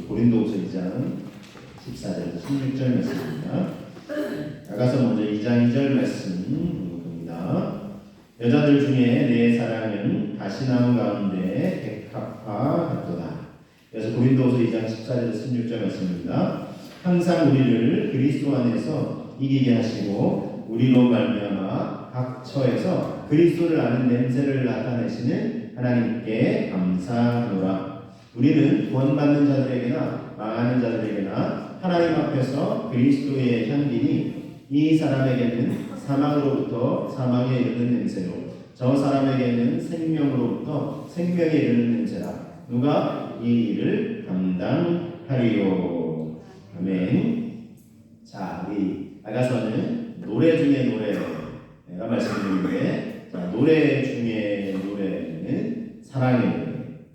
고린도후서 2장 14절에서 16절 말씀입니다. 나가서 먼저 2장 2절 말씀 봅니다. 여자들 중에 내 사랑은 가시나무 가운데 백합화 같도다. 그래서 고린도후서 2장 14절에서 16절 말씀입니다. 항상 우리를 그리스도 안에서 이기게 하시고 우리로 말미암아 각 처에서 그리스도를 아는 냄새를 나타내시는 하나님께 감사하노라. 우리는 구원받는 자들에게나 망하는 자들에게나 하나님 앞에서 그리스도의 향기니 이 사람에게는 사망으로부터 사망에 이르는 냄새로 저 사람에게는 생명으로부터 생명에 이르는 냄새라. 누가 이 일을 감당하리요. 아멘. 자, 우리 나가서는 노래 중에 노래가 말씀드리는데, 자, 노래 중에 노래는 사랑의 노래,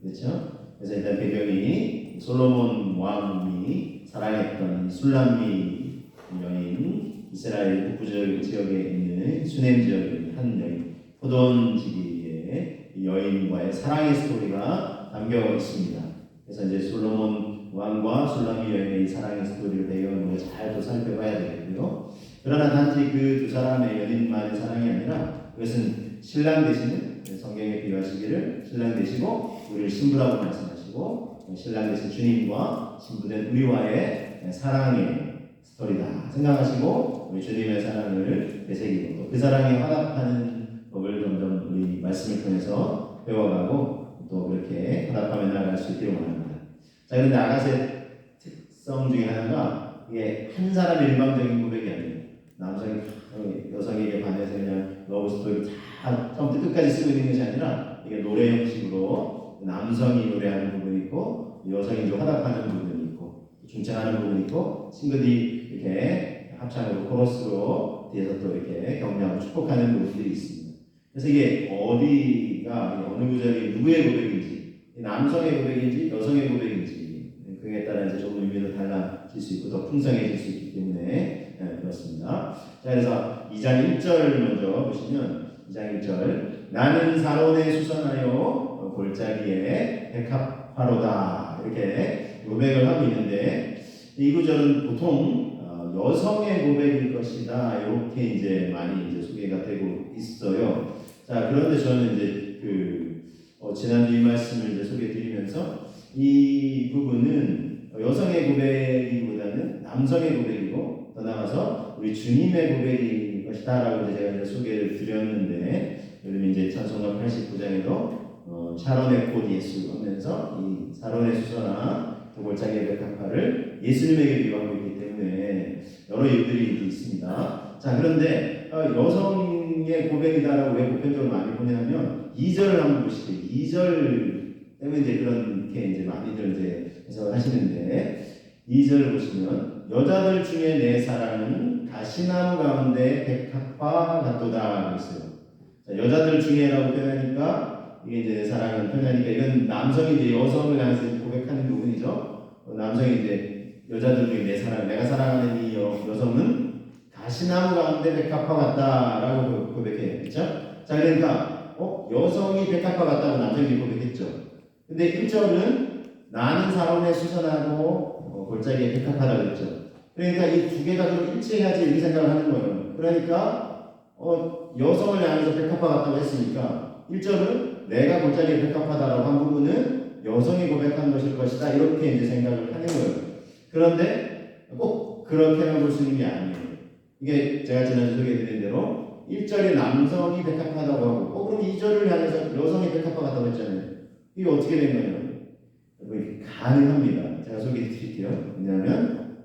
그렇죠? 그래서 일단 배경이 솔로몬 왕이 사랑했던 술람미 여인, 이스라엘 북부 지역에 있는 수넴 지역에 있는 한 여인, 포도원지기의 여인과의 사랑의 스토리가 담겨 있습니다. 그래서 이제 솔로몬 왕과 술람미 여인의 사랑의 스토리를 배경으로 잘 또 살펴봐야 되겠고요. 그러나 단지 그 두 사람의 연인만의 사랑이 아니라 그것은 신랑 되시는, 성경에 비유하시기를 신랑 되시고 우리를 신부라고 말씀하시고 신랑 되신 주님과 신부된 우리와의 사랑의 스토리다 생각하시고 우리 주님의 사랑을 되새기고 또 그 사랑에 화답하는 법을 점점 우리 말씀을 통해서 배워가고 또 그렇게 화답하며 나아갈 수 있기를 원합니다. 자, 그런데 아가스의 특성 중에 하나가 이게 한 사람의 일방적인 고백이 아니에요. 남성이 여성에게 반해서 그냥 러브 스토리 다 처음부터 끝까지 쓰고 있는 것이 아니라 이게 노래 형식으로 남성이 노래하는 부분이 있고 여성이 좀 화답하는 부분이 있고 중창하는 부분이 있고 친구들이 이렇게 합창으로 코러스로 뒤에서 또 이렇게 격려하고 축복하는 부분들이 있습니다. 그래서 이게 어디가 어느 구절이 누구의 고백인지 남성의 고백인지 여성의 고백인지 그에 따라 이제 조금 의미도 달라질 수 있고 더 풍성해질 수 있기 때문에 그렇습니다. 자, 그래서 2장 1절 먼저 보시면 2장 1절 나는 사론에 수선하여 골짜기에 백합화로다 이렇게 고백을 하고 있는데 이 구절은 보통 여성의 고백일 것이다 이렇게 이제 많이 이제 소개가 되고 있어요. 자, 그런데 저는 이제 지난주 이 말씀을 이제 소개해드리면서 이 부분은 여성의 고백이보다는 남성의 고백이고 더 나아가서 우리 주님의 고백일 것이다라고 제가 이제 소개를 드렸는데 요즘 이제 찬송가 89장에도 샤론의 꽃 예수 하면서 이 사론의 수선화 골짜기의 백합화를 예수님에게 비유하고 있기 때문에 여러 이유들이 있습니다. 자, 그런데 여성의 고백이다라고 왜 보편적으로 많이 보냐면 2절을 한번 보시죠. 2절 때문에 이제 그렇게 이제 많이들 이제 해석을 하시는데 2절을 보시면 여자들 중에 내 사랑은 가시나무 가운데 백합화 같도다 그랬어요. 자, 여자들 중에라고 표현하니까 이게 이제 내 사랑을 표현하니까 이건 남성이 이제 여성을 향해서 고백하는 부분이죠. 남성이 이제 여자들 중에 내 사랑, 내가 사랑하는 이 여성은 가시나무 가운데 백합화 같다라고 고백해요. 그렇죠? 자, 그러니까 여성이 백합화 같다고 남성이 고백했죠. 근데 1절은 나는 사론에 수선하고 골짜기에 백합화라고 그랬죠. 그러니까 이 두 개가 좀 일치해야지 이렇게 생각을 하는 거예요. 그러니까 여성을 향해서 백합화 같다고 했으니까 1절은 내가 골짜기에 백합화다라고 한 부분은 여성이 고백한 것일 것이다 이렇게 이제 생각을 하는 거예요. 그런데 꼭 그렇게만 볼 수 있는 게 아니에요. 이게 제가 지난주 소개해드린 대로 1절에 남성이 백합화다고 하고 그럼 2절을 향해서 여성이 백합화 같다고 했잖아요. 이게 어떻게 된 거냐면 가능합니다. 제가 소개해 드릴게요. 왜냐하면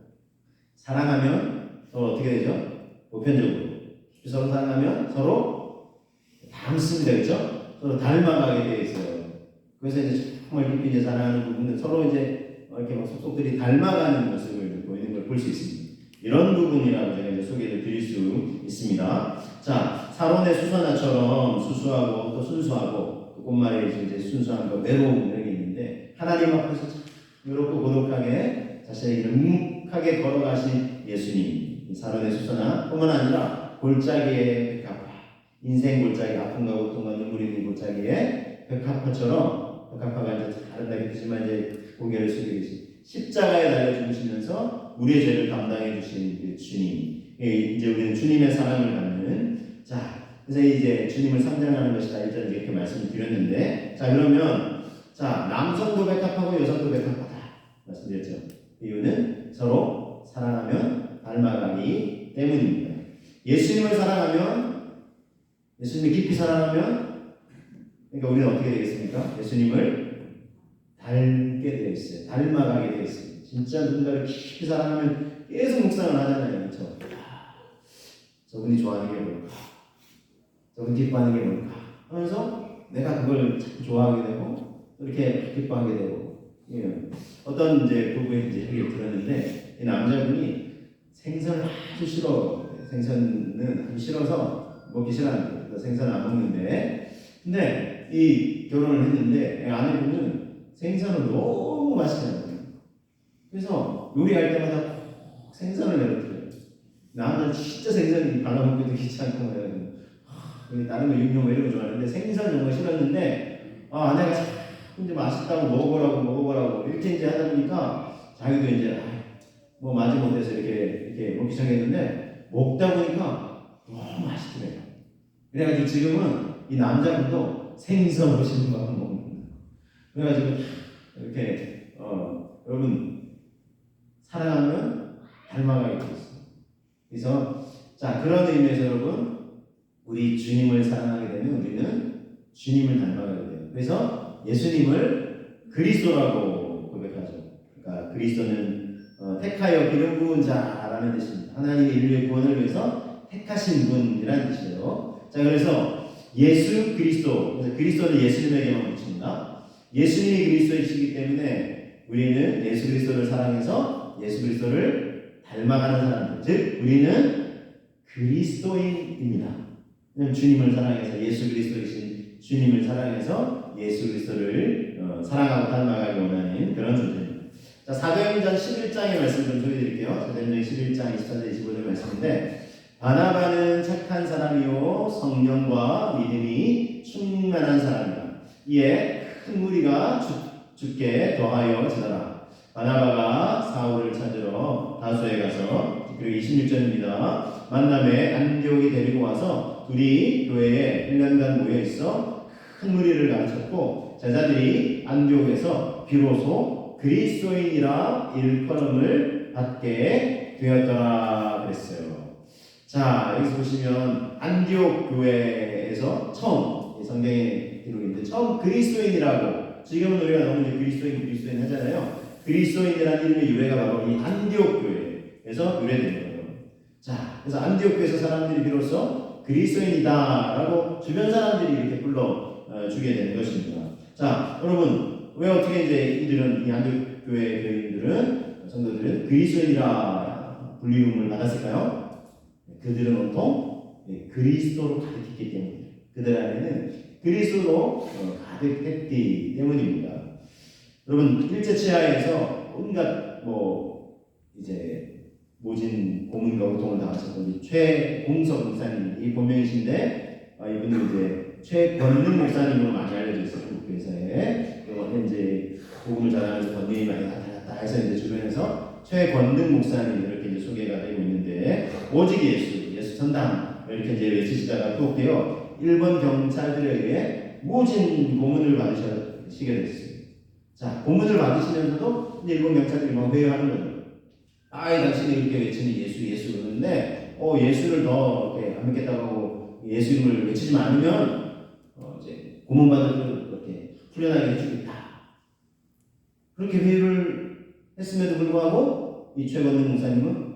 사랑하면 서로 어떻게 되죠? 보편적으로 서로 사랑하면 서로 닮습니다. 그렇죠? 서로 닮아가게 되어 있어요. 그래서 이제 정말 깊이 이제 사랑하는 부분은 서로 이제 이렇게 막 속속들이 닮아가는 모습을 보이는 걸 볼 수 있습니다. 이런 부분이라고 제가 이제 소개를 드릴 수 있습니다. 자, 사론의 수선화처럼 수수하고 또 순수하고 꽃말에 이제 순수함과 외로움 이런 게 있는데 하나님 앞에서 외롭고 고독하게 자신의 길을 묵묵하게 걸어가신 예수님, 사론의 수선화 뿐만 아니라 골짜기의 백합화, 인생 골짜기, 아픔과 고통과 눈물이 있는 골짜기의 백합화처럼 백합화가 이제 아름답게 뜨지만 이제 고개를 숙이듯이 십자가에 달려 죽으시면서 우리의 죄를 감당해 주신 그 주님. 이제 우리는 주님의 사랑을 받는 그래서 이제 주님을 상징하는 것이다. 일단 이렇게 말씀을 드렸는데 그러면 남성도 백합하고 여성도 백합하다 말씀드렸죠. 이유는 서로 사랑하면 닮아가기 때문입니다. 예수님을 사랑하면 예수님을 깊이 사랑하면 그러니까 우리는 어떻게 되겠습니까? 예수님을 닮게 되어 있어요. 닮아가게 되어 있어요. 진짜 누군가를 깊이 사랑하면 계속 묵상을 하잖아요. 그렇죠? 저분이 좋아하는 게 뭘까? 저분 기뻐하는 게 뭘까? 하면서 내가 그걸 자꾸 좋아하게 되고 이렇게 기뻐하게 되고 어떤 이제 부부의 이제 얘기를 들었는데 이 남자분이 생선을 아주 싫어. 생선은 아주 싫어서 먹기 싫어하는데 생선을 안 먹는데 근데 이 결혼을 했는데 아내분은 생선을 너무 맛있게 먹어요. 그래서 요리할 때마다 생선을 내려드려요. 나는 진짜 생선이 발라먹기도 귀찮고 다른 거 육류 이런 거 좋아하는데 생선 이런 거 싫었는데 아내가 이제 맛있다고 먹어보라고 이렇게 이제 하다 보니까 자기도 이제 뭐 마지못해서 이렇게 먹기 시작했는데 먹다 보니까 너무 맛있더래요. 그래가지고 지금은 이 남자분도 생선 오시는 거 한번 먹는 거예요. 그래가지고 이렇게 여러분 사랑하면 닮아가게 되어 있어요. 그래서 그런 의미에서 여러분 우리 주님을 사랑하게 되면 우리는 주님을 닮아가게 돼요. 그래서 예수님을 그리스도라고 고백하죠. 그러니까 그리스도는 택하여 기름 부은 자라는 뜻입니다. 하나님의 인류의 구원을 위해서 택하신 분이라는 뜻이에요. 그래서 예수 그리스도, 그래서 그리스도는 예수님에게만 붙입니다. 예수님이 그리스도이시기 때문에 우리는 예수 그리스도를 사랑해서 예수 그리스도를 닮아가는 사람들, 즉 우리는 그리스도인입니다. 주님을 사랑해서 예수 그리스도이신 주님을 사랑해서 예수 그리스도를 사랑하고 닮아가기 원하는 그런 존재입니다. 사도행전 11장의 말씀 좀 소개해드릴게요. 사도행전 11장 24절 25절 말씀인데 바나바는 착한 사람이요 성령과 믿음이 충만한 사람이다. 이에 큰 무리가 죽게 더하여 지더라. 바나바가 사울을 찾으러 다소에 가서 그리고 26절입니다. 만남에 안디옥에 데리고 와서 둘이 교회에 1년간 모여 있어 큰 무리를 가르쳤고 제자들이 안디옥에서 비로소 그리스도인이라 일컬음을 받게 되었더라 그랬어요. 여기서 보시면 안디옥 교회에서 처음 성경의 기록인데 처음 그리스도인이라고 지금은 우리가 너무 이제 그리스도인 하잖아요. 그리스도인이라는 이름의 유래가 바로 이 안디옥 교회에서 유래된 거예요. 그래서 안디옥 교회에서 사람들이 비로소 그리스도인이다라고 주변 사람들이 이렇게 불러주게 되는 것입니다. 여러분 왜 어떻게 이제 이들은 이 안디옥 교회 교인들은 성도들은 그리스도인이라 불림을 받았을까요? 그들은 온통 그리스도로 가득했기 때문에 그들 안에는 그리스도로 가득했기 때문입니다. 여러분 일제치하에서 온갖 이제 모진 고문과 고통을 당하셨던 최공석 목사님이 본명이신데 이분은 이제 최권능 목사님으로 많이 알려져 있어요. 교회사에 이제 복음을 전하면서 권능이 많이 나타났다 해서 이제 주변에서 최권능 목사님 이렇게 이제 소개가 되고 있는데 오직 예수 천당 이렇게 이제 외치시다가 또 일본 경찰들에게 모진 고문을 받으시게 됐어요. 고문을 받으시면서도 일본 경찰들이 막 회유하는 거죠. 당신이 이렇게 외치는 예수 그러는데 예수를 더 이렇게 안 믿겠다고 하고 예수 이름을 외치지 않으면 이제 고문받을 그렇게 풀려나게 해주겠다. 그렇게 회유를 했음에도 불구하고 이 최건능 목사님은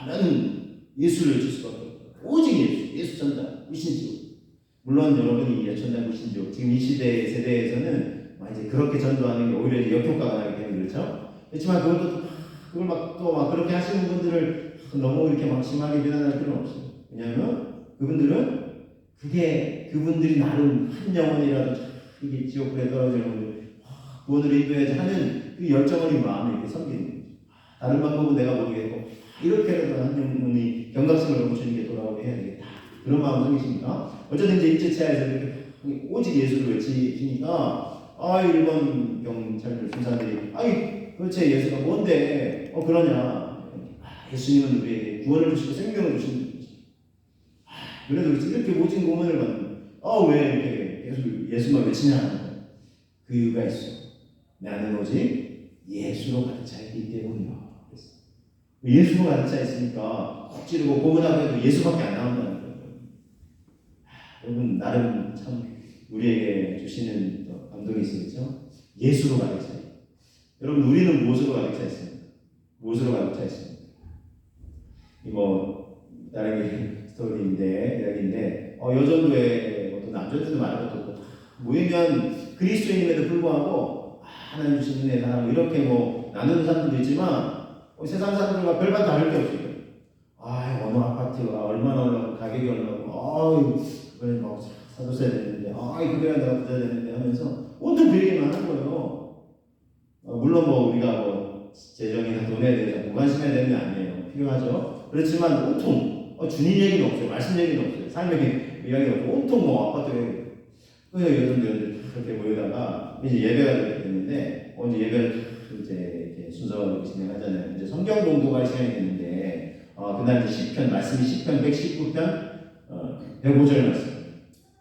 나는 예수를 외칠 수밖에 없다. 오직 예수 전다 무신지옥. 물론 여러분이 예천당 무신지옥 지금 이 세대에서는 이제 그렇게 전도하는 게 오히려 이제 역효과가 나기 때문에 그렇죠. 그렇지만 그걸 막 그렇게 하시는 분들을 너무 이렇게 막 심하게 비난할 필요는 없어요. 왜냐하면 그분들은 그분들이 나름 한 영혼이라도 이게 지옥불에 떨어지는 구원을 인도해야지 하는 그 열정어린 마음을 이렇게 섬기는 거죠. 다른 방법은 내가 모르겠고 이렇게라도 한 영혼이 경각심을 얻고 주님께 돌아오게 해야 되겠다. 그런 마음 생기십니까? 어쨌든 이제 일제치하에서 이렇게 오직 예수를 외치시니까 일본 경찰들 순사들이 도대체 예수가 뭔데 그러냐? 예수님은 우리에게 구원을 주시고 생명을 주시는 분이죠. 그래도 이렇게 모진 고문을 받는 왜 이렇게 계속 예수만 외치냐? 그 이유가 있어. 나는 오직 예수로 가득 차 있기 때문이야. 예수로 가득 차 있으니까 콕 찌르고 고문하고 해도 예수밖에 안 나온다는 거예요. 여러분 나름 참 우리에게 주시는 감동이 있겠죠? 예수로 가득 차 있어요. 여러분 우리는 무엇으로 가득 차 있습니까? 무엇으로 가득 차 있습니까? 다른 스토리인데 이야기인데 여전도에 어떤 남자들도 많은 것도 없고 모이면 그리스도인임에도 불구하고 하나님 주신 은혜 사랑 이렇게 나누는 사람들도 있지만 세상 사람들과 별반 다를 게 없어요. 어느 아파트가 얼마나 올라가고 가격이 얼마고 그걸 사도 써야 되는데 그래야 내가 부자야 되는데 하면서 온통 그 얘기만 하는 거예요. 물론 우리가 재정이나 돈에 대해서 무관심해야 되는 게 아니에요. 필요하죠. 그렇지만 온통 주님 얘기는 없어요. 말씀 얘기는 없어요. 삶의 이야기는 없고 온통 아파트 얘기. 그래서 여러분들 그렇게 모이다가 이제 예배가 됐는데 이제 예배를 이제 순서로 진행하잖아요. 이제 성경 공부가 시간이 됐는데 그날 이제 시편 말씀이 시편 119편 105절 말씀.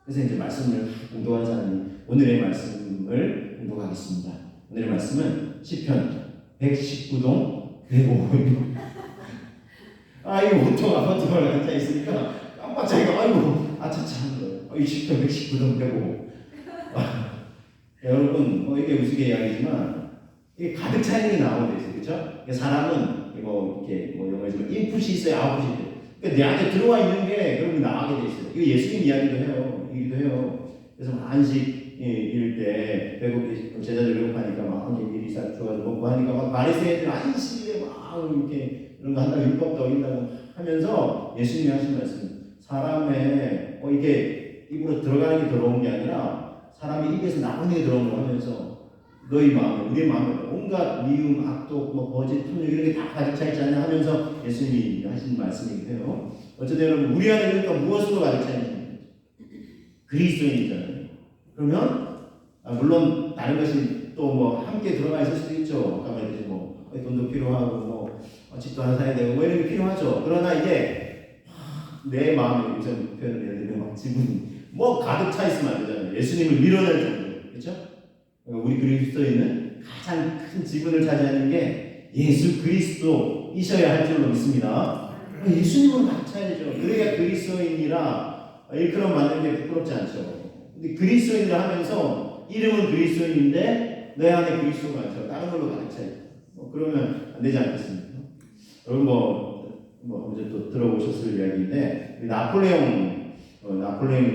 그래서 이제 말씀을 공부하는 사람이 오늘의 말씀을 공부하겠습니다. 오늘의 말씀은 시편 119동 105호입니다. 이거 온통 아파트가 앉아 있으니까 깜빡자기가 아차차 하는 거예요. 이 시편 119동 105호. 여러분 이게 우스개 이야기지만 이게 가득 차 있는 게 나오는 데 있어요. 그렇죠? 사람은 이렇게 영어에 보면 인풋이 있어요, 아웃풋이 있어요. 그러니까 내 안에 들어와 있는 게 여러분 나가게 돼 있어요. 이거 예수님 이야기도 해요. 그래서 안식 일 때 배고프 제자들 배고파니까 막 미리 싹 주어서 먹고 하니까 막 바리새인들 안식일에 막 이렇게 이런 거 한다고 율법도 어긴다고 하면서 예수님이 하신 말씀 사람의 이게 입으로 들어가는 게 들어온 게 아니라 사람이 입에서 나오는 게 들어온 거 하면서 너희 마음에 우리 마음에 온갖 미움, 악독, 거짓, 탐욕 이런 게 다 가득 차 있잖아요 하면서 예수님이 하신 말씀이기도 해요. 어쨌든 여러분 우리 안에 그러니까 무엇으로 가득 차 있는지 그리스도인이잖아요. 그러면 물론 다른 것이 또 함께 들어가 있을 수도 있죠. 아까 말했듯이 돈도 필요하고 집도 하나 사야 되고 이런 게 필요하죠. 그러나 이게 내 마음에 우선 표현을 해야 되면 지분이 가득 차 있으면 안 되잖아요. 예수님을 밀어낼 정도로. 그렇죠? 우리 그리스도인은 가장 큰 지분을 차지하는 게 예수 그리스도이셔야 할 줄로 믿습니다. 예수님으로 가득 차야죠. 그래야 그리스도인이라 일컬음 받는 게 부끄럽지 않죠. 근데 그리스도인이라 하면서 이름은 그리스도인인데 내 안에 그리스도가 아니죠. 다른 걸로 가득 차 있고 그러면 안 되지 않겠습니까? 여러분 이제 또 들어보셨을 이야기인데 나폴레옹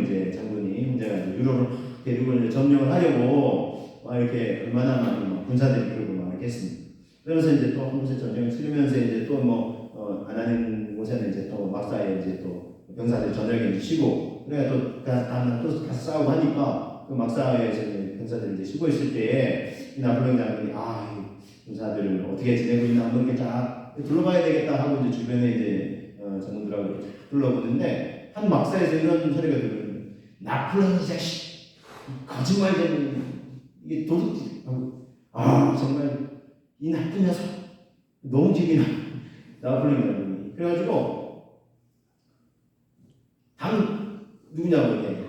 이제 장군이 혼자가 이제 유럽을 대륙을 점령을 하려고 이렇게 얼마나 많은 군사들이 그러고 이렇게 했습니다. 그러면서 이제 또 한 곳에 전쟁을 치르면서 이제 또 안 하는 곳에는 이제 또 막사에 이제 또 병사들이 전쟁에 쉬고 그래야 또 가서 싸우고 하니까 그 막사에서 병사들이 이제 쉬고 있을 때에 이 나폴레옹 장군이 병사들을 어떻게 지내고 있나 한번 이렇게 쫙 둘러봐야 되겠다 하고 이제 주변에 이제 장군들하고 둘러보는데 한 막사에서 이런 소리가 들려요. 나폴레옹 이 자식 거짓말쟁이 이게 도둑질 정말 이 나쁜 녀석 너무 기이나 나폴레옹 장군이 그래가지고 누구냐고 이렇게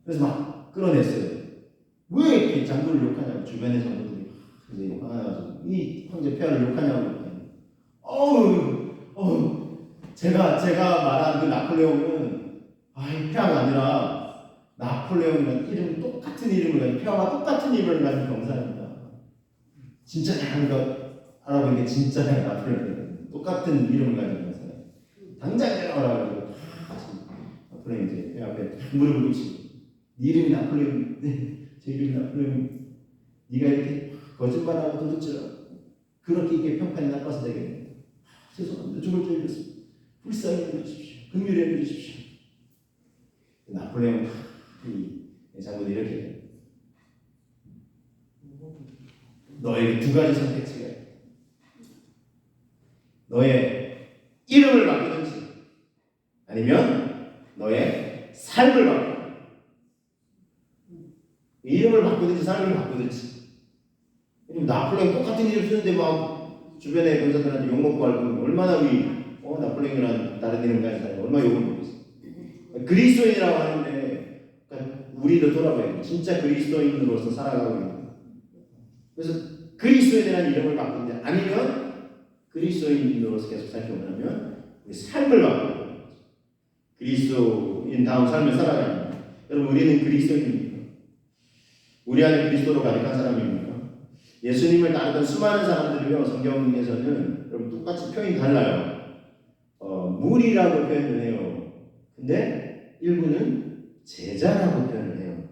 그래서 막 끌어냈어요. 왜 이렇게 장군을 욕하냐고 주변의 장군들이 이제 화가 나가지고 이 황제 폐하를 욕하냐고 이렇게 제가 말한 그 나폴레옹은 폐하가 아니라 나폴레옹이라는 이름 똑같은 이름을 가진 폐하와 똑같은 이름을 가진 병사입니다. 진짜냐 하니까 알아보니까 진짜냐 나폴레옹 똑같은 이름을 가진 병사예요. 당장 내려와라 나폴레옹 이제 폐하 앞에 무릎을 꿇치고 네 이름이 나폴레옹 제 이름이 나폴레옹 네가 이렇게 거짓말하고 도둑질하고 그렇게 이게 평판이 나빠서 되겠네. 죄송합니다. 죽을 줄 알겠습니다. 불쌍히 여겨주십시오. 긍휼히 여겨주십시오. 나폴레옹 이 장군이 이렇게 너에게 두 가지 선택지가 있다. 너의 이름을 바꾸든지 아니면 너의 삶을 바꾸든지 이름을 바꾸든지 삶을 바꾸든지 나폴레옹 똑같은 일을 쓰는데 막 주변의 권사들한테 욕먹고 할 얼마나 나폴레옹이라는 다른 이름 가진 사람이 얼마나 욕을 먹고 있어. 그리스도인이라고 하는데 그러니까 우리도 돌아봐야 돼. 진짜 그리스도인으로서 살아가고 있는. 그래서 그리스도인이라는 이름을 바꾸는데 아니면 그리스도인으로서 계속 살기 원하면 우리 삶을 바꾸는 거예요. 그리스도인다운 삶을 살아가는 거예요. 여러분 우리는 그리스도인입니까? 우리 안에 그리스도로 가득한 사람입니까? 예수님을 따르던 수많은 사람들이요 성경에서는 여러분 똑같이 표현이 달라요. 무리라고 표현을 해요. 근데 일부는 제자라고 표현을 해요.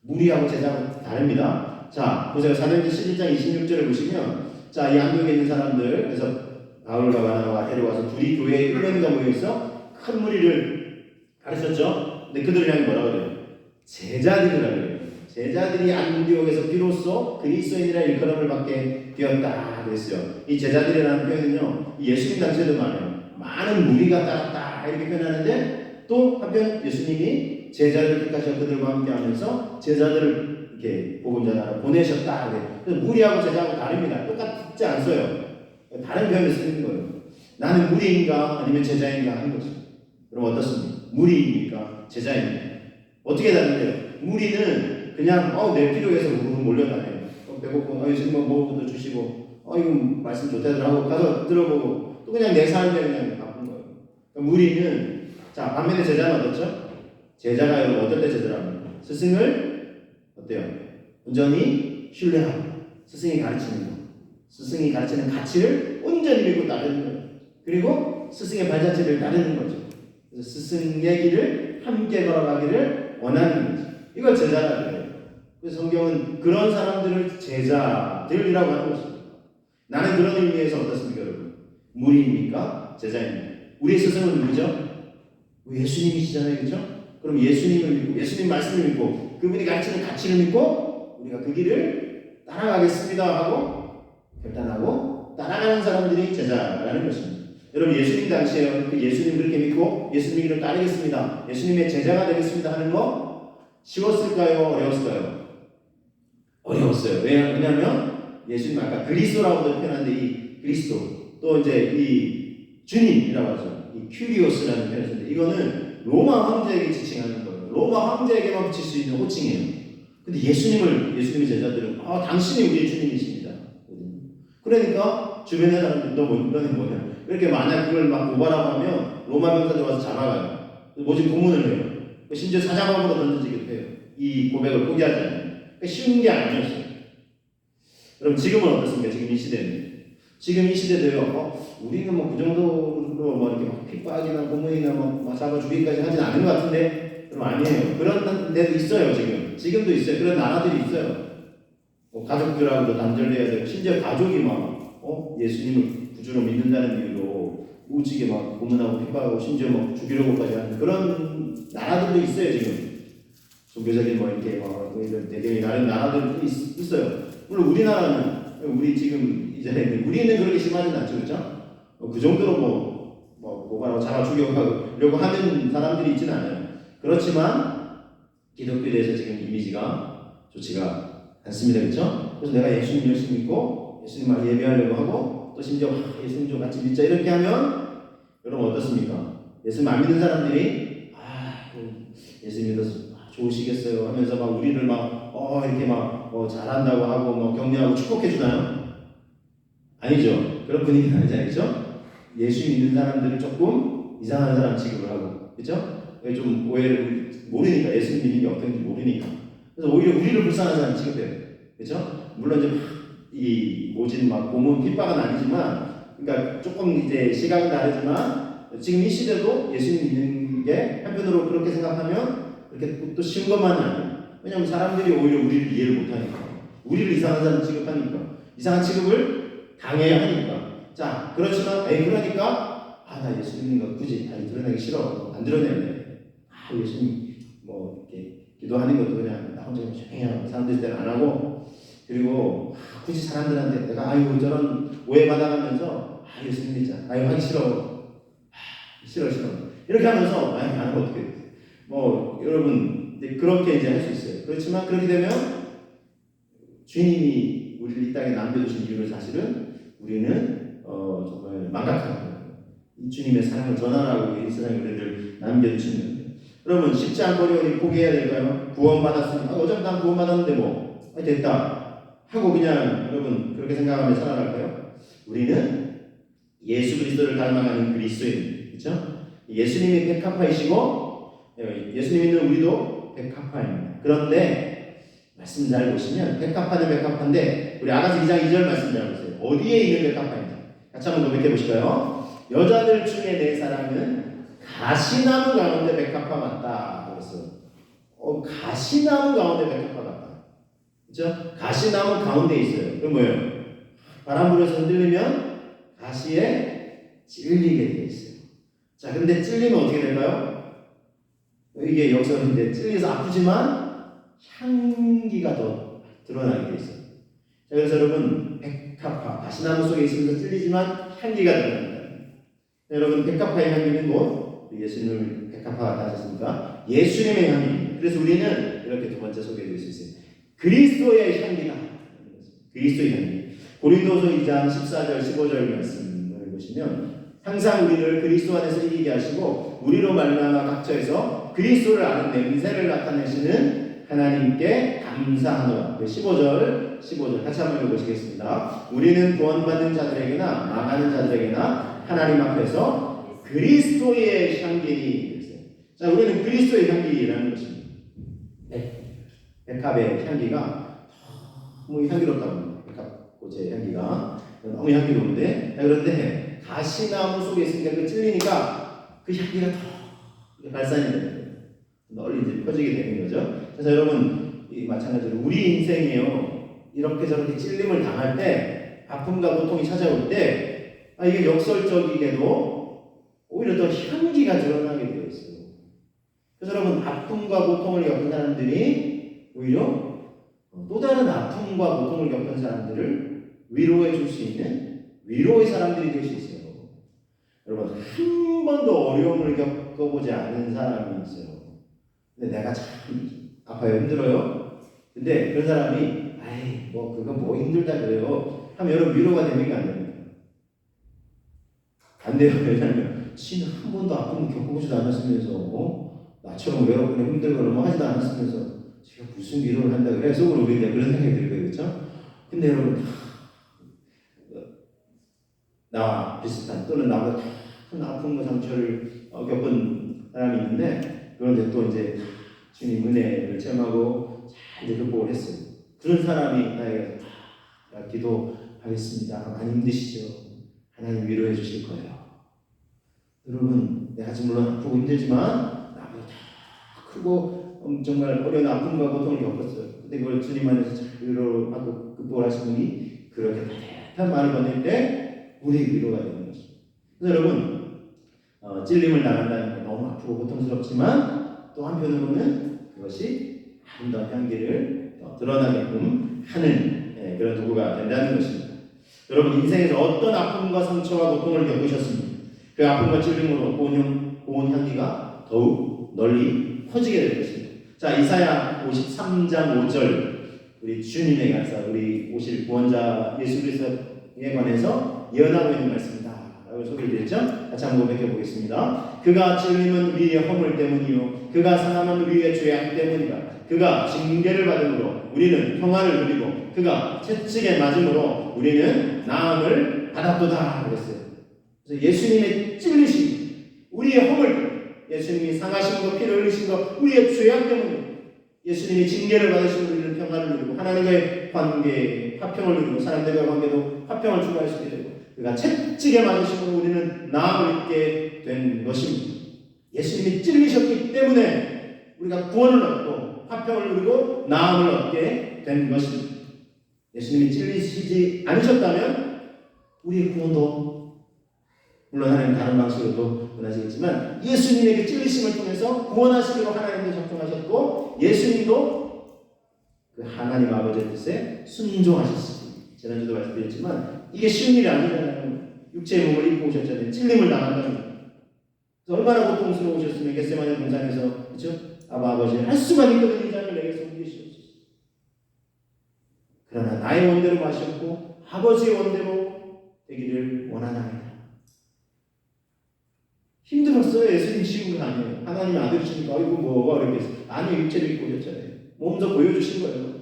무리하고 제자하고 다릅니다. 자, 보세요. 사도행전 11장 26절을 보시면 자, 이 안동에 있는 사람들 그래서 바울과 바나바가 데려와서 둘이 교회에 1년간 모여있어 큰 무리를 가르쳤죠. 근데 그들을 향해 뭐라고 그래요? 제자들이라고 그래요. 제자들이 안디옥에서 비로소 그리스도인이라 일컬음을 받게 되었다 그랬어요. 이 제자들이라는 표현은요 예수님 당시에도 말해요. 많은 무리가 따랐다 이렇게 표현하는데 또 한편 예수님이 제자들을 택하셔 그들과 함께하면서 제자들을 이렇게 복음 전하러 보내셨다. 그래서 무리하고 제자하고 다릅니다. 똑같지 않어요. 다른 표현을 쓰는 거예요. 나는 무리인가 아니면 제자인가 하는 거죠. 그럼 어떻습니까? 무리입니까? 제자입니까? 어떻게 다른데요? 무리는 그냥 내 필요해서 몰려다녀요. 배고프면 예수님 뭐부터 주시고 이거 말씀 좋다들 하고 가서 들어보고 또 그냥 내 삶에 그냥 바쁜 거예요. 그러니까 무리는 자 반면에 제자는 어떻죠? 제자가 여러분 어떨 때 제자랍니까? 스승을 어때요? 온전히 신뢰하고 스승이 가르치는 거 스승이 가르치는 가치를 온전히 믿고 따르는 거예요. 그리고 스승의 발자취를 따르는 거죠. 그래서 스승의 길을 함께 걸어가기를 원하는 거죠. 이걸 제자라고 해요. 그래서 성경은 그런 사람들을 제자들이라고 하는 것입니다. 나는 그런 의미에서 어떻습니까 여러분? 무리입니까? 제자입니까? 우리의 스승은 누구죠? 예수님이시잖아요. 그렇죠? 그럼 예수님을 믿고 예수님 말씀을 믿고 그분이 가르치는 가치를 믿고 우리가 그 길을 따라가겠습니다 하고 결단하고 따라가는 사람들이 제자라는 것입니다. 여러분 예수님 당시에 그 예수님 그렇게 믿고 예수님 길을 따르겠습니다. 예수님의 제자가 되겠습니다 하는 거 쉬웠을까요? 어려웠을까요? 어려웠어요. 왜냐하면 예수님 아까 그리스도라고도 표현하는데 이 그리스도 또 이제 이 주님이라고 하죠. 이 큐리오스라는 표현을 쓰는데 이거는 로마 황제에게 지칭하는 거예요. 로마 황제에게만 붙일 수 있는 호칭이에요. 근데 예수님의 제자들은 당신이 우리의 주님이십니다. 그러니까 주변의 사람들이 너는 뭐냐 이렇게 만약 그걸 막 고발하고 하면 로마 병사들 와서 잡아가요. 모집 고문을 해요. 심지어 사자방으로 던져지기도 해요. 이 고백을 포기하지 않아요. 쉬운 게 아니었어요. 그럼 지금은 어떻습니까? 지금 이 시대는 지금 이 시대도요. 우리는 뭐 그 정도로 뭐 이렇게 막 핍박이나 고문이나 뭐 잡아 죽이기까지 하진 않은 것 같은데 그럼 아니에요. 그런 데도 있어요. 지금도 있어요. 그런 나라들이 있어요. 가족들하고도 단절돼야 되고 심지어 가족이 막 예수님을 구주로 믿는다는 이유로 우직에 막 고문하고 핍박하고 심지어 막 죽이려고까지 하는 그런 나라들도 있어요. 지금 종교적인 뭐 이렇게 막 이런 대경이 다른 나라들도 있어요. 물론 우리나라는 우리 지금 이제 우리는 그렇게 심하진 않죠, 그렇죠? 그 정도로 뭐 고발하고 잡아 죽여가려고 하는 사람들이 있지는 않아요. 그렇지만 기독교에 대해서 지금 이미지가 좋지가 않습니다, 그렇죠? 그래서 내가 예수님 열심히 믿고 예수님 말 예배하려고 하고 또 심지어 예수님 좀 같이 믿자 이렇게 하면 여러분 어떻습니까? 예수님 안 믿는 사람들이 예수님 믿어서 좋으시겠어요 하면서 막 우리를 막 이렇게 막 잘한다고 하고 뭐 격려하고 축복해 주나요? 아니죠. 그런 분위기는 아니잖아요, 그렇죠? 예수 믿는 사람들은 조금 이상한 사람 취급을 하고, 그렇죠? 좀 오해를 모르니까 예수 믿는 게 어떤지 모르니까. 그래서 오히려 우리를 불쌍한 사람 취급해요, 그렇죠? 물론 좀 이 모진 막 고문 핍박은 아니지만, 그러니까 조금 이제 시각은 다르지만 지금 이 시대도 예수님 믿는 게 한편으로 그렇게 생각하면 그렇게 또 쉬운 것만은 아니에요. 왜냐하면 사람들이 오히려 우리를 이해를 못하니까, 우리를 이상한 사람 취급하니까, 이상한 취급을 당해야 하니까. 자, 그렇지만 그러니까 나 예수 믿는 거 굳이 드러내기 싫어, 안 드러내네. 예수님 뭐 이렇게 기도하는 것도 그냥 나 혼자 조용히 하고 사람들 때는 안 하고, 그리고 굳이 사람들한테 내가 저런 오해받아가면서 예수님 믿자, 하기 싫어, 싫어 이렇게 하면서 안 하면 어떻게 돼? 뭐 여러분 이제 그렇게 이제 할 수 있어요. 그렇지만 그렇게 되면 주님이 우리를 이 땅에 남겨두신 이유는 사실은 우리는 정말 망각하는 거예요. 이 주님의 사랑을 전하라고 이 세상에 우리를 남겨두신 거예요. 여러분 쉽지 않고 우리 포기해야 될까요? 구원받았으니 어차피 난 구원받았는데 뭐 됐다 하고 그냥 여러분 그렇게 생각하며 살아갈까요? 우리는 예수 그리스도를 닮아가는 그리스도인, 그렇죠? 예수님이 백합화이시고 예수님 있는 우리도 백합화입니다. 그런데 말씀 잘 보시면 백합화는 백합화인데 우리 아가서 2장 2절 말씀 잘 보세요. 어디에 있는 백합화인지 같이 한번 고백해 보실까요? 여자들 중에 내 사랑은 가시나무 가운데 백합화 같다. 그랬어요. 가시나무 가운데 백합화 같다. 그렇죠? 가시나무 가운데 있어요. 그럼 뭐예요? 바람 불어서 흔들리면 가시에 찔리게 되어 있어요. 자, 근데 찔리면 어떻게 될까요? 이게 여기서 이제 찔려서 아프지만 향기가 더 드러나게 되어 있어요. 자, 그래서 여러분 백합화 가시나무 속에 있으면서 찔리지만 향기가 드러납니다. 여러분 백합화의 향기는 뭐 예수님을 백합화 하셨습니까? 예수님의 향기. 그래서 우리는 이렇게 두 번째 소개해드릴 수 있어요. 그리스도의 향기다. 그리스도의 향기. 고린도서 2장 14절 15절 말씀을 보시면 항상 우리를 그리스도 안에서 이기게 하시고 우리로 말미암아 각처에서 그리스도를 아는 냄새를 나타내시는 하나님께 감사하노라. 15절 같이 한번 읽어보시겠습니다. 우리는 구원받는 자들에게나 망하는 자들에게나 하나님 앞에서 그리스도의 향기니. 자, 우리는 그리스도의 향기라는 것입니다. 백합의 향기가 너무 향기롭다고. 백합꽃의 향기가 너무 향기로운데, 그런데 가시나무 속에 있으니까 그 찔리니까 그 향기가 더 발산이 되는 거예요. 널리 이제 퍼지게 되는 거죠. 그래서 여러분 마찬가지로 우리 인생이요 이렇게 저렇게 찔림을 당할 때 아픔과 고통이 찾아올 때 이게 역설적이게도 오히려 더 향기가 드러나게 되어 있어요. 그래서 여러분 아픔과 고통을 겪은 사람들이 오히려 또 다른 아픔과 고통을 겪은 사람들을 위로해 줄 수 있는 위로의 사람들이 될 수 있어요. 여러분 한 번도 어려움을 겪어보지 않은 사람이 있어요. 근데 내가 참 아파요, 힘들어요. 근데 그런 사람이 그건 뭐 힘들다 그래요 하면 여러분 위로가 되는 게 안 됩니다. 안 돼요. 왜냐하면 지는 한 번도 아픔을 겪어보지도 않았으면서 나처럼 외롭거나 힘들거나 뭐 하지도 않았으면서 제가 무슨 위로를 한다 그래? 속으로 우리 그런 생각이 들고요. 그렇죠? 근데 여러분 나와 비슷한 또는 나보다 큰 아픔과 상처를 겪은 사람이 있는데 그런데 또 이제 주님 은혜를 체험하고 잘 이제 극복을 했어요. 그런 사람이 나에게 기도하겠습니다. 많이 힘드시죠? 하나님 위로해 주실 거예요. 여러분 내가 지금 물론 아프고 힘들지만 나보다 더 크고 정말 어려운 아픔과 고통을 겪었어요. 근데 그걸 주님 안에서 잘 위로하고 극복을 하신 분이 그렇게 따뜻한 말을 건넬 때 우리 위로가 되는 것입니다. 그래서 여러분 찔림을 당한다는 게 너무 아프고 고통스럽지만 또 한편으로는 그것이 아름다운 향기를 드러나게끔 하는 그런 도구가 된다는 것입니다. 여러분 인생에서 어떤 아픔과 상처와 고통을 겪으셨습니까? 그 아픔과 찔림으로 고운 향기가 더욱 널리 퍼지게 될 것입니다. 자, 이사야 53장 5절 우리 주님에 관해서 우리 오실 구원자 예수 그리스도에 관해서 예언하고 있는 말씀이다 라고 소개해드렸죠. 같이 한번 고백해 보겠습니다. 그가 찔림은 우리의 허물 때문이요 그가 상함은 우리의 죄악 때문이다. 그가 징계를 받음으로 우리는 평화를 누리고 그가 채찍에 맞음으로 우리는 나음을 받았도다 그랬어요. 그래서 예수님의 찔리심 우리의 허물 예수님이 상하신 것 피를 흘리신 것 우리의 죄악 때문에 예수님이 징계를 받으신 우리는 평화를 누리고 하나님과의 관계 화평을 누리고 사람들과의 관계도 화평을 추구할 수 있게 되고 그가 채찍에 맞으심으로 우리는 나음을 입게 된 것입니다. 예수님이 찔리셨기 때문에 우리가 구원을 얻고 화평을 누리고 나음을 얻게 된 것입니다. 예수님이 찔리시지 않으셨다면 우리의 구원도 물론 하나님 다른 방식으로도 원하시겠지만 예수님에게 찔리심을 통해서 구원하시기로 하나님께 작정하셨고 예수님도 그 하나님 아버지의 뜻에 순종하셨습니다. 지난주도 말씀드렸지만 이게 쉬운 일이 아니잖아요. 육체의 몸을 입고 오셨잖아요. 찔림을 당한다면 얼마나 고통스러우셨으면 겟세마네 동산에서 그렇죠? 아버지 할 수만 있거든 이 잔을 내게서 옮기시옵소서. 그러나 나의 원대로 마셨고 아버지의 원대로 되기를 원하나이다. 힘들었어요. 예수님 쉬운 거 아니에요. 하나님 아들이시니까 아이고 뭐가 어렵겠어요. 아니 육체를 입고 오셨잖아요. 몸도 보여주신 거예요.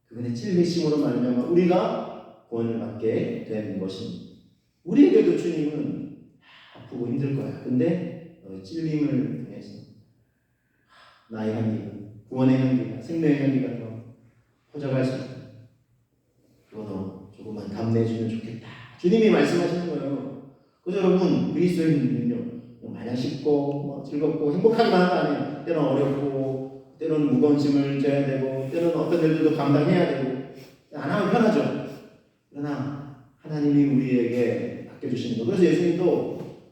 그분의 찔리심으로 말미암아 우리가 구원을 받게 된 것입니다. 우리에게도 주님은 아프고 힘들 거야. 근데 찔림을 통해서 나의 향기가, 구원의 향기가, 생명의 향기가 더 퍼져갈 수 있다. 그거 조금만 감내해주면 좋겠다. 주님이 말씀하시는 거예요. 그래서 여러분 그리스도인은요 마냥 쉽고 즐겁고 행복하기만 하는 거 아니에요. 때는 어렵고 때로는 무거운 짐을 져야 되고 때로는 어떤 일들도 감당해야 되고 안 하면 편하죠. 그러나 하나님이 우리에게 맡겨주시는 거. 그래서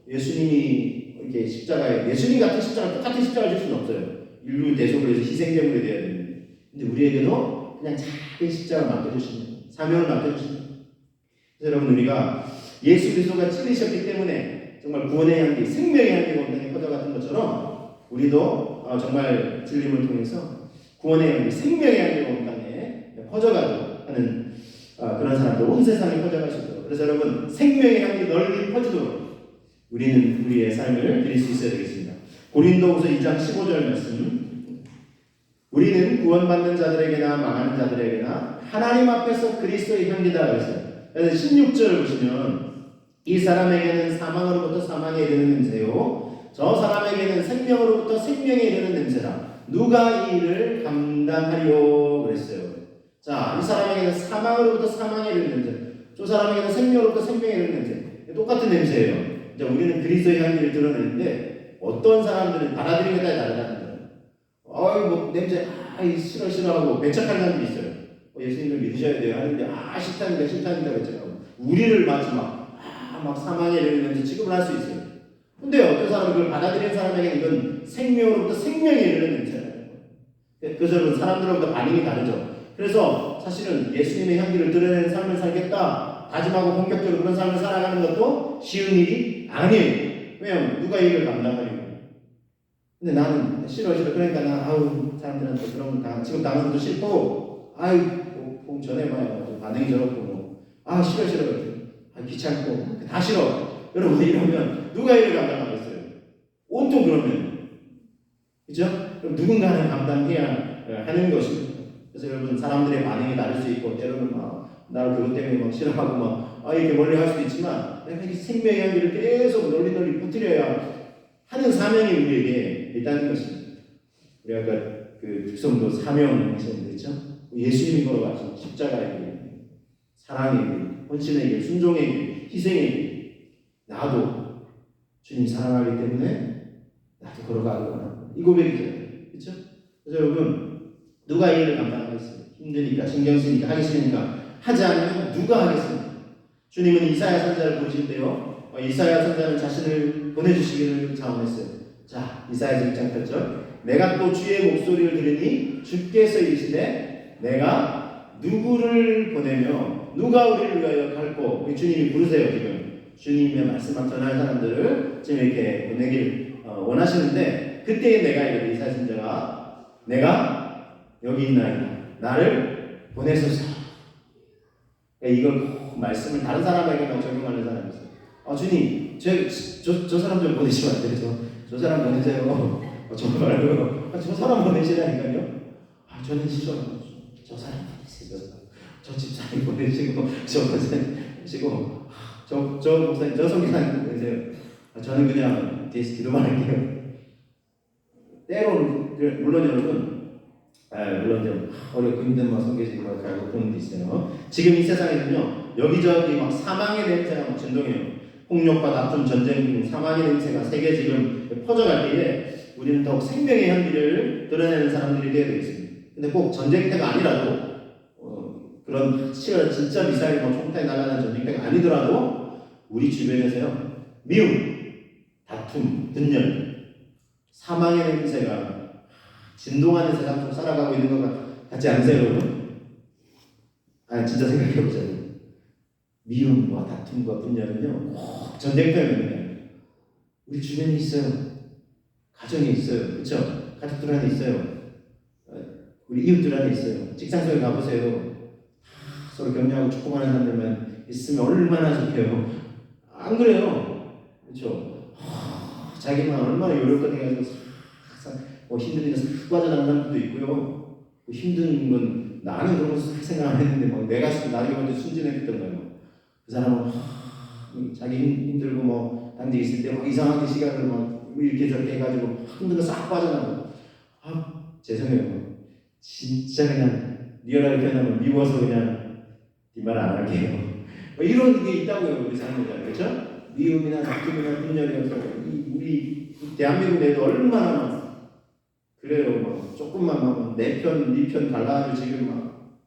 예수님이 이렇게 십자가에 예수님 같은 십자가 똑같은 십자가를 질 수는 없어요. 인류 대속을 위해서 희생제물이 되어야 되는데 근데 우리에게도 그냥 작은 십자가 맡겨주시는 거예요. 사명을 맡겨주시는 거예요. 그래서 여러분 우리가 예수 그리스도가 찔리셨기 때문에 정말 구원의 향기, 생명의 향기가 온 땅에 퍼져갔던 것처럼 우리도 정말 찔림을 통해서 구원의 향기, 생명의 향기가 온 땅에 퍼져가고 하는 그런 사람들 온 세상에 퍼져갈 수 있도록 그래서 여러분 생명의 향기 널리 퍼지도록 우리는 우리의 삶을 드릴 수 있어야 되겠습니다. 고린도후서 2장 15절 말씀 우리는 구원받는 자들에게나 망하는 자들에게나 하나님 앞에서 그리스도의 향기다 그랬어요. 그래서 16절을 보시면 이 사람에게는 사망으로부터 사망에 이르는 냄새요 저 사람에게는 생명으로부터 생명에 이르는 냄새라 누가 이 일을 감당하리요 그랬어요. 자, 이 사람에게는 사망으로부터 사망에 이르는 냄새 저 사람에게는 생명으로부터 생명에 이르는 냄새 똑같은 냄새예요. 이제 우리는 그리스도의 향기를 드러내는데 어떤 사람들은 받아들이는 것에 다르다는 거예요. 뭐 냄새 싫어하고 배척하는 사람들이 있어요. 예수님을 믿으셔야 돼요 하는데 싫다니까 배척하고 우리를 마치 막 사망에 이르는 냄새 취급을 할 수 있어요. 근데 어떤 사람은 그걸 받아들이는 사람에게는 이건 생명으로부터 생명에 이르는 냄새라는 거예요. 그래서 사람들로부터 반응이 다르죠. 그래서 사실은 예수님의 향기를 드러내는 삶을 살겠다 다짐하고 본격적으로 그런 삶을 살아가는 것도 쉬운 일이 아니에요. 왜냐면 누가 이걸 감당하려고. 근데 나는 싫어. 그러니까 사람들한테 그런 거 지금 당하는 것도 싫고 뭐 전해봐요. 반응이 저렇고 싫어. 귀찮고 다 싫어. 여러분 이러면 누가 이를 감당하겠어요? 온통 그러면 그죠? 그럼 누군가는 감당해야 하는 것입니다. 그래서 여러분 사람들의 반응이 다를 수 있고 때로는 나를 그것 때문에 싫어하고 이렇게 멀리 할 수도 있지만 내가 이 생명의 향기를 계속 널리 퍼뜨려야 하는 사명이 우리에게 있다는 것입니다. 우리 아까 그 특성도 사명 하셨는데 그렇죠? 예수님이 걸어가신 십자가의 길, 사랑의 길, 헌신의 길, 순종의 길, 희생의 길 나도 주님 사랑하기 때문에 나도 걸어가기 원합니다. 이 고백이잖아요. 그렇죠? 그래서 여러분 누가 이 일을 감당하겠어요? 힘드니까 신경 쓰니까 하기 싫으니까 하지 않으면 누가 하겠습니까? 주님은 이사야 선지자를 부르실 때요 이사야 선지자는 자신을 보내주시기를 자원했어요. 자, 이사야서 1장 8절 내가 또 주의 목소리를 들으니 주께서 이르시되 내가 누구를 보내며 누가 우리를 위하여 갈고 주님이 부르세요. 지금 주님의 말씀만 전할 사람들을 지금 이렇게 보내길 원하시는데 그때에 내가 이르되 이사야 선지자가 내가 여기 있나이다 나를 보내소서. 이걸 말씀을 다른 사람에게만 적용하는 사람이 있어요. 주님 저 사람 좀 보내시면 안 돼요? 저 사람 보내세요. 정말로 저 사람 보내시라니까요. 저는 싫어요. 저 사람 보내세요. 저 집사님 보내시고 저 보내시고 저 목사님 저 성교사님 보내세요. 저는 그냥 뒤에서 기도만 할게요. 때로는 물론 여러분 물론 좀 어렵고 힘든 성교지고 가고 그런 데 있어요. 지금 이 세상에는요 여기저기 사망의 냄새가 진동해요. 폭력과 다툼, 전쟁 등 사망의 냄새가 세계 지금 퍼져갈 때에 우리는 더욱 생명의 향기를 드러내는 사람들이 되어야 되겠습니다. 근데 꼭 전쟁터가 아니라도 그런 진짜 미사일 총탄이 날아가는 전쟁터가 아니더라도 우리 주변에서요 미움, 다툼, 분열, 사망의 냄새가 진동하는 세상 속 살아가고 있는 것 같지 않으세요, 여러분? 진짜 생각해보세요. 미움과 다툼과 분열은요 꼭 전쟁터입니다. 우리 주변에 있어요. 가정에 있어요. 그렇죠? 가족들 안에 있어요. 우리 이웃들 안에 있어요. 직장 속에 가보세요. 서로 격려하고 축복하는 사람들만 있으면 얼마나 좋게요. 안 그래요? 그렇죠? 자기만 얼마나 요력거리가지고 뭐 힘든 일에서 싹 빠져나가는 사람들도 있고요. 뭐 힘든 건 나는 그런 거 생각 안 했는데 막 내가 나중에 먼저 순진했던 거예요. 그 사람은 자기 힘들고 뭐 당직 있을 때 막 이상하게 시간을 막 이렇게 저렇게 해가지고 힘든 거 싹 빠져나가고 죄송해요. 진짜 그냥 리얼하게 표현하면 미워서 그냥 뒷말 안 할게요. 뭐 이런 게 있다고요. 우리 삶에. 그렇죠? 미움이나 다툼이나 분열이 우리 대한민국 내도 얼마나 막 그래요. 뭐 조금만 막 내 편, 네 편 달라가지고 지금 막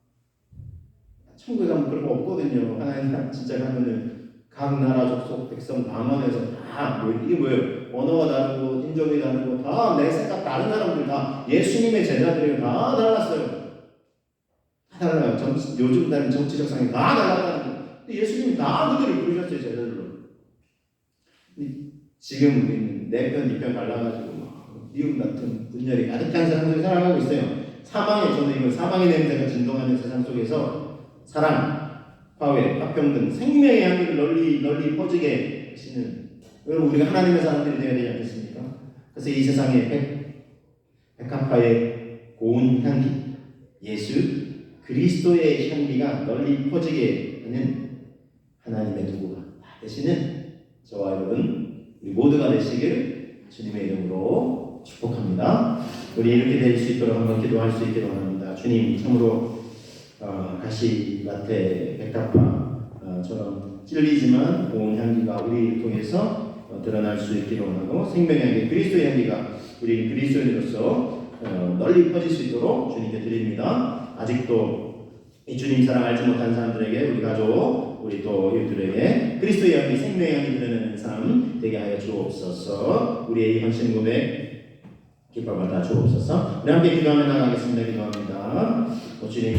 천국에 가면 그런 거 없거든요. 하나님 진짜 가면은 각 나라 족속 백성 방언에서 다 이게 뭐예요? 언어가 다르고 인종이 다르고 다 내 생각 다른 사람들 다 예수님의 제자들이 다 달랐어요. 다 달라요. 요즘 다른 정치적 상황이 다 달랐다는 거예요. 근데 예수님이 다 그들을 부르셨어요. 제자들로. 지금 우리는 내 편, 네 편 갈라가지고 막 미움 같은 분열이 가득한 세상을 살아가고 있어요. 저는 이거 사망의 냄새가 진동하는 세상 속에서 사랑, 화해, 화평등, 생명의 향기를 널리 퍼지게 하시는 여러분 우리가 하나님의 사람들이 되어야 되지 않겠습니까? 그래서 이 세상에 백합화의 고운 향기, 예수 그리스도의 향기가 널리 퍼지게 하는 하나님의 도구가 되시는 저와 여러분 우리 모두가 되시길 주님의 이름으로 축복합니다. 우리 이렇게 될 수 있도록 한번 기도할 수 있기를 원합니다. 주님 참으로 가시밭에 백합화처럼 찔리지만 고운 향기가 우리를 통해서 드러날 수 있기를 원하고 생명의 향기 그리스도의 향기가 우리 그리스도인으로서 널리 퍼질 수 있도록 주님께 드립니다. 아직도 이 주님 사랑 알지 못한 사람들에게 우리 가족 우리 또 이웃들에게 그리스도의 향기 생명의 향기 드러내는 삶 되게 하여 주옵소서. 우리의 헌신 고백 기뻐받아 주옵소서. 우리 함께 기도하며 나가겠습니다. 기도합니다. 주님